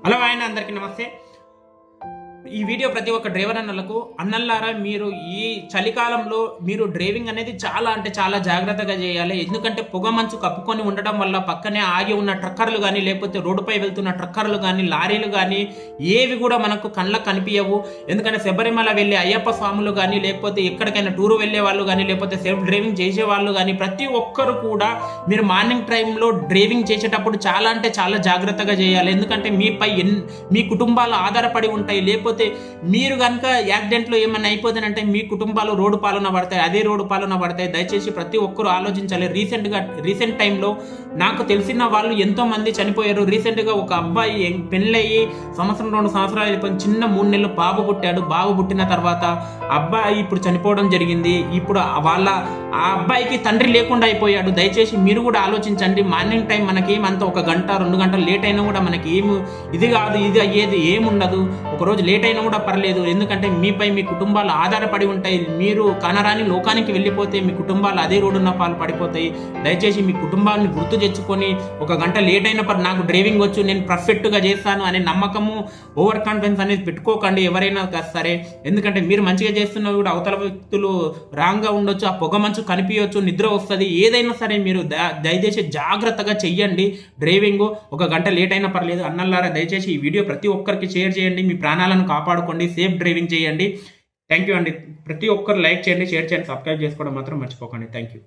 Hello ఆయన అందరికీ నమస్తే. ఈ వీడియో ప్రతి ఒక్క డ్రైవర్ అన్నలారా, మీరు ఈ చలికాలంలో మీరు డ్రైవింగ్ అనేది చాలా అంటే చాలా జాగ్రత్తగా చేయాలి. ఎందుకంటే పొగ మంచు కప్పుకొని ఉండడం వల్ల పక్కనే ఆగి ఉన్న ట్రక్కర్లు కానీ, లేకపోతే రోడ్డుపై వెళ్తున్న ట్రక్కర్లు కానీ, లారీలు కానీ ఏవి కూడా మనకు కళ్ళకు కనిపించవు. ఎందుకంటే శబరిమల వెళ్ళే అయ్యప్ప స్వాములు కానీ, లేకపోతే ఎక్కడికైనా టూరు వెళ్ళే వాళ్ళు కానీ, లేకపోతే సెల్ఫ్ డ్రైవింగ్ చేసే వాళ్ళు కానీ, ప్రతి ఒక్కరు కూడా మీరు మార్నింగ్ టైంలో డ్రైవింగ్ చేసేటప్పుడు చాలా అంటే చాలా జాగ్రత్తగా చేయాలి. ఎందుకంటే మీపై మీ కుటుంబాలు ఆధారపడి ఉంటాయి. లేకపోతే మీరు కనుక యాక్సిడెంట్లో ఏమన్నా అయిపోతుందంటే మీ కుటుంబాలు రోడ్డు పాలన పడతాయి, అదే రోడ్డు పాలన పడతాయి. దయచేసి ప్రతి ఒక్కరు ఆలోచించాలి. రీసెంట్ టైంలో నాకు తెలిసిన వాళ్ళు ఎంతో మంది చనిపోయారు. రీసెంట్గా ఒక అబ్బాయి పెళ్ళయ్యి 1-2 సంవత్సరాలు అయిపోయింది, చిన్న 3 నెలలు బాబు పుట్టాడు. బాబు పుట్టిన తర్వాత అబ్బాయి ఇప్పుడు చనిపోవడం జరిగింది. ఇప్పుడు ఆ అబ్బాయికి తండ్రి లేకుండా అయిపోయాడు. దయచేసి మీరు కూడా ఆలోచించండి. మార్నింగ్ టైం మనకేమంత 1 గంట 2 గంటలు లేట్ అయినా కూడా మనకి ఇది కాదు, ఇది అయ్యేది ఏముండదు. ఒకరోజు లేట్ అయినా కూడా పర్లేదు. ఎందుకంటే మీపై మీ కుటుంబాలు ఆధారపడి ఉంటాయి. మీరు కనరాని లోకానికి వెళ్ళిపోతే మీ కుటుంబాలు అదే రోడ్డున్న పాలు పడిపోతాయి. దయచేసి మీ కుటుంబాన్ని గుర్తు తెచ్చుకొని 1 గంట లేట్ అయినా నాకు డ్రైవింగ్ వచ్చు, నేను పర్ఫెక్ట్గా చేస్తాను అనే నమ్మకము, ఓవర్ కాన్ఫిడెన్స్ అనేది పెట్టుకోకండి ఎవరైనా సరే. ఎందుకంటే మీరు మంచిగా చేస్తున్నా కూడా అవతల వ్యక్తులు రాంగ్గా ఉండొచ్చు, ఆ పొగ మంచు కనిపించవచ్చు, నిద్ర వస్తుంది. ఏదైనా సరే మీరు దయచేసి జాగ్రత్తగా చెయ్యండి డ్రైవింగ్. 1 గంట లేట్ అయినా పర్లేదు. అన్నలారా, దయచేసి ఈ వీడియో ప్రతి ఒక్కరికి షేర్ చేయండి. మీ ప్రాణాలను కాపాడుకోండి, సేఫ్ డ్రైవింగ్ చేయండి. థ్యాంక్ యూ అండి. ప్రతి ఒక్కరు లైక్ చేయండి, షేర్ చేయండి, సబ్స్క్రైబ్ చేసుకోవడం మాత్రం మర్చిపోకండి. Thank you.